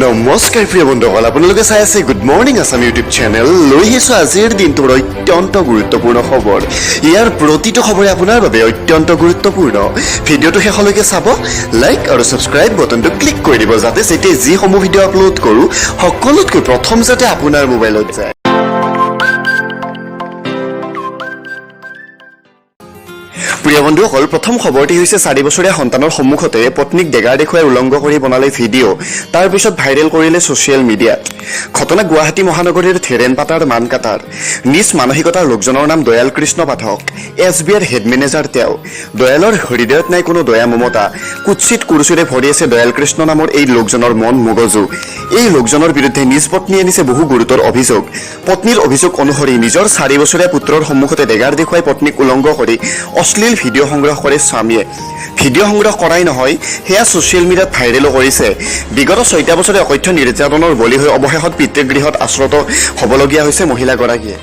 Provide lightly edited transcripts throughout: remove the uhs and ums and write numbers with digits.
নমস্কাৰ প্ৰিয় বন্ধুসকল, আপোনালোকে চাই আছে good morning Assam YouTube channel. লৈ আহিছোঁ আজিৰ দিনটোৰ অত্যন্ত গুৰুত্বপূৰ্ণ খবৰ। ইয়াৰ প্ৰতিটো খবৰে আপোনাৰ বাবে অত্যন্ত গুৰুত্বপূৰ্ণ। ভিডিঅ'টো শেষলৈকে চাব, লাইক আৰু ছাবস্ক্ৰাইব বটনটো ক্লিক কৰি দিব, যাতে যেতিয়া যিসমূহ ভিডিঅ' আপলোড কৰোঁ সকলোতকৈ প্ৰথম যাতে আপোনাৰ মোবাইলত যায়। প্ৰিয় বন্ধুসকল, প্ৰথম খবৰটি হৈছে 4 বছৰীয়া সন্তানৰ সন্মুখতে পত্নীক ডেগাৰ দেখুৱাই উলংঘ কৰি বনালে ভিডিঅ', তাৰ পিছত ভাইৰেল কৰিলে ছ'চিয়েল মিডিয়াত। ঘটনা গুৱাহাটী মহানগৰীৰ থেৰেনপাতাৰ মানকাটাৰ। নিজ মানসিকতাৰ লোকজনৰ নাম দয়াল কৃষ্ণ পাঠক। SBIৰ হেড মেনেজাৰ তেওঁ। দয়ালৰ হৃদয়ত নাই কোনো দয়া মমতা। কুৎসিত কুৰুচুৰে ভৰি আছে দয়াল কৃষ্ণ নামৰ এই লোকজনৰ মন মগজু। এই লোকজনৰ বিৰুদ্ধে নিজ পত্নী আনিছে বহু গুৰুতৰ অভিযোগ। পত্নীৰ অভিযোগ অনুসৰি নিজৰ 4 বছৰীয়া পুত্ৰৰ সন্মুখতে ডেগাৰ দেখুৱাই পত্নীক উলংঘ কৰি অশ্লীল ভিডিঅ' সংগ্ৰহ কৰে স্বামীয়ে। ভিডিঅ' সংগ্ৰহ কৰাই নহয়, সেয়া ছ'চিয়েল মিডিয়াত ভাইৰেলো কৰিছে। বিগত 6 বছৰে অকথ্য নিৰ্যাতনৰ বলি হৈ অৱশেষত পিতৃগৃহত আশ্ৰত হ'বলগীয়া হৈছে মহিলাগৰাকীয়ে।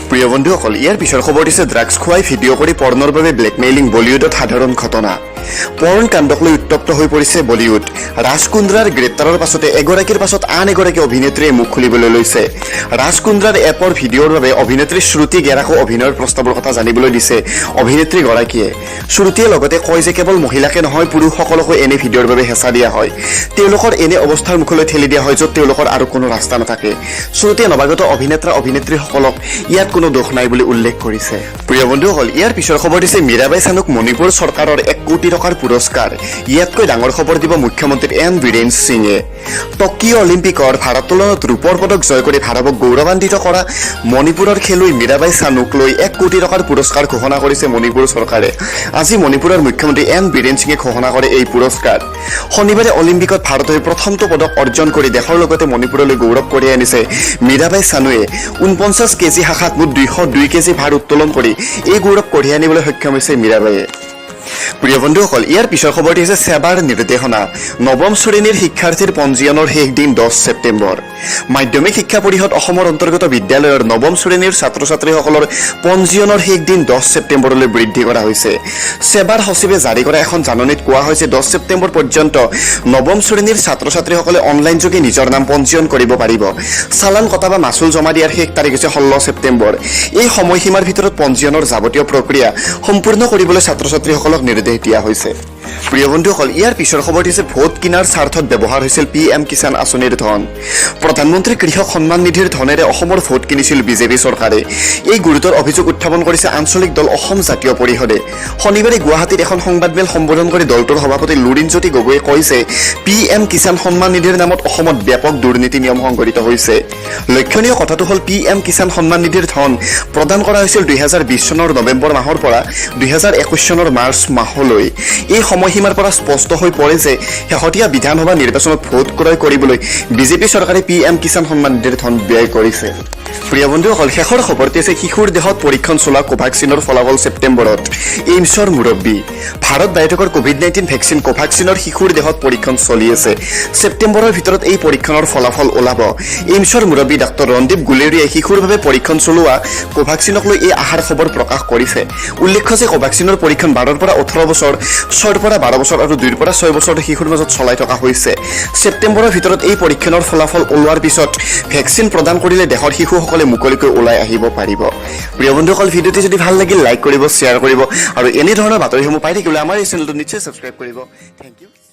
প্ৰিয় বন্ধুসকল, ইয়াৰ পিছৰ খবৰ দিছে ড্ৰাগছ খুৱাই ভিডিঅ' কৰি পৰ্ণৰ বাবে ব্লেকমেইলিং বলিউডত সাধাৰণ ঘটনা। পৰ্ণ কাণ্ডক লৈ উত্তপ্ত হৈ পৰিছে বলিউড। ৰাজ কুন্দ্ৰাৰ গ্ৰেপ্তাৰৰ পাছতে এগৰাকীৰ পাছত আন এগৰাকী অভিনেত্ৰীয়ে মুখ খুলিবলৈ লৈছে। ৰাজ কুন্দ্ৰাৰ এপৰ ভিডিঅ'ৰ বাবে অভিনেত্ৰী শ্ৰুতি গেৰাকো অভিনয়ৰ প্ৰস্তাৱৰ কথা জানিবলৈ দিছে অভিনেত্ৰীগৰাকীয়ে। শ্ৰুতিয়ে লগতে কয় যে কেৱল মহিলাকে নহয়, পুৰুষসকলকো এনে ভিডিঅ'ৰ বাবে হেঁচা দিয়া হয়। তেওঁলোকৰ এনে অৱস্থাৰ মুখলৈ ঠেলি দিয়া হয় য'ত তেওঁলোকৰ আৰু কোনো ৰাস্তা নাথাকে। শ্ৰুতিয়ে নৱাগত অভিনেতা অভিনেত্ৰীসকলক ইয়াত কোনো দোষ নাই বুলি উল্লেখ কৰিছে। প্ৰিয় বন্ধুসকল, ইয়াৰ পিছৰ খবৰ দিছে মীৰাবাই চানুক মণিপুৰ চৰকাৰৰ 1 কোটি টকাৰ পুৰস্কাৰ। ইয়াতকৈ ডাঙৰ খবৰ দিব মুখ্যমন্ত্ৰী এন বীৰেন সিঙে। টকিঅ' অলিম্পিকৰ ভাৰোত্তোলনত ৰূপৰ পদক জয় কৰি ভাৰতক গৌৰৱান্বিত কৰা মণিপুৰৰ খেলুৱৈ মীৰাবাই চানুক লৈ 1 কোটি টকাৰ পুৰস্কাৰ ঘোষণা কৰিছে মণিপুৰ চৰকাৰে। আজি মণিপুৰৰ মুখ্যমন্ত্ৰী এন বীৰেন সিঙে ঘোষণা কৰে এই পুৰস্কাৰ। শনিবাৰে অলিম্পিকত ভাৰতৰ প্ৰথমটো পদক অৰ্জন কৰি দেশৰ লগতে মণিপুৰলৈ গৌৰৱ কঢ়িয়াই আনিছে মীৰাবাই চানুৱে। 49 কেজি শাখাত মুঠ 202 কেজি ভাৰ উত্তোলন কৰি এই গৌৰৱ কঢ়িয়াই আনিবলৈ সক্ষম হৈছে মীৰাবাইয়ে। প্ৰিয় বন্ধুসকল, ইয়াৰ পিছৰ খবৰটি হৈছে সেবাৰ নিৰ্দেশনা। 9ম শ্ৰেণীৰ শিক্ষাৰ্থীৰ পঞ্জীয়নৰ শেষ দিন 10 ছেপ্টেম্বৰ। মাধ্যমিক শিক্ষা পৰিষদ অসমৰ অন্তৰ্গত বিদ্যালয়ৰ 9ম শ্ৰেণীৰ ছাত্ৰ ছাত্ৰীসকলৰ পঞ্জীয়নৰ শেষ দিন 10 ছেপ্টেম্বৰলৈ বৃদ্ধি কৰা হৈছে। সেবাৰ সচিবে জাৰি কৰা এখন জাননীত কোৱা হৈছে 10 ছেপ্টেম্বৰ পৰ্যন্ত 9ম শ্ৰেণীৰ ছাত্ৰ ছাত্ৰীসকলে অনলাইন যোগে নিজৰ নাম পঞ্জীয়ন কৰিব পাৰিব। চালান কটা বা মাচুল জমা দিয়াৰ শেষ তাৰিখ হৈছে 16 ছেপ্টেম্বৰ। এই সময়সীমাৰ ভিতৰত পঞ্জীয়নৰ যাৱতীয় প্ৰক্ৰিয়া সম্পূৰ্ণ কৰিবলৈ ছাত্ৰ ছাত্ৰীসকলক নিৰ্দেশ দিয়া হৈছে। প্ৰিয় বন্ধুসকল, ইয়াৰ পিছৰ খবৰ দিছে ভোট কিনাৰ স্বাৰ্থত ব্যৱহাৰ হৈছিল PM কিষাণ আঁচনিৰ ধন। প্ৰধানমন্ত্ৰী কৃষক সন্মান নিধিৰ ধনেৰে অসমৰ ভোট কিনিছিল বিজেপি চৰকাৰে। এই গুৰুতৰ অভিযোগ উত্থাপন কৰিছে আঞ্চলিক দল অসম জাতীয় পৰিষদে। শনিবাৰে গুৱাহাটীত এখন সংবাদমেল সম্বোধন কৰি দলটোৰ সভাপতি লুৰিণজ্যোতি গগৈয়ে কয় যে PM কিষাণ সন্মান নিধিৰ নামত অসমত ব্যাপক দুৰ্নীতি নিয়ম সংঘটিত হৈছে। লক্ষণীয় কথাটো হ'ল PM কিষাণ সন্মান নিধিৰ ধন প্ৰদান কৰা হৈছিল 2020 চনৰ নৱেম্বৰ মাহৰ পৰা 2021 চনৰ মাৰ্চ মাহলৈ। এই সময়সীমাৰ পৰা স্পষ্ট হৈ পৰে যে শেহতীয়া বিধানসভা নিৰ্বাচনত ভোট ক্ৰয় কৰিবলৈ বিজেপি চৰকাৰে PM কিষাণ সন্মান নিধিৰ ধন ব্যয় কৰিছে। প্ৰিয় বন্ধুসকল, শেষৰ খবৰটি আছে শিশুৰ দেহত পৰীক্ষণ চলোৱা কোভাক্সিনৰ ফলাফল ছেপ্টেম্বৰত। এইমছৰ মুৰব্বী। ভাৰত বায়'টেকৰ COVID-19 ভেকচিন কোভাক্সিনৰ শিশুৰ দেহত পৰীক্ষণ চলি আছে। ছেপ্টেম্বৰৰ ভিতৰত এই পৰীক্ষণৰ ফলাফল ওলাব। এইমছৰ মুৰব্বী ডাঃ ৰন্দীপ গুলেৰিয়াই শিশুৰ বাবে পৰীক্ষণ চলোৱা কোভাক্সিনক লৈ এই আশাৰ খবৰ প্ৰকাশ কৰিছে। উল্লেখ্য যে কোভাক্সিনৰ পৰীক্ষণ 12ৰ পৰা 18 বছৰ, 6ৰ পৰা 12 বছৰ আৰু 2ৰ পৰা 6 বছৰ শিশুৰ মাজত চলাই থকা হৈছে। ছেপ্টেম্বৰৰ ভিতৰত এই পৰীক্ষণৰ ফলাফল ওলোৱাৰ পিছত ভেকচিন প্ৰদান কৰিলে দেশৰ শিশুসকলে মুকলিকৈ ওলাই আহিব পাৰিব। প্ৰিয় বন্ধুসকল, ভিডিঅ'টি যদি ভাল লাগিল লাইক কৰিব, শ্বেয়াৰ কৰিব আৰু এনে ধৰণৰ বাতৰিসমূহ পাই থাকিবলৈ আমাৰ এই চেনেলটো নিশ্চয় ছাবস্ক্ৰাইব কৰিব। Thank U.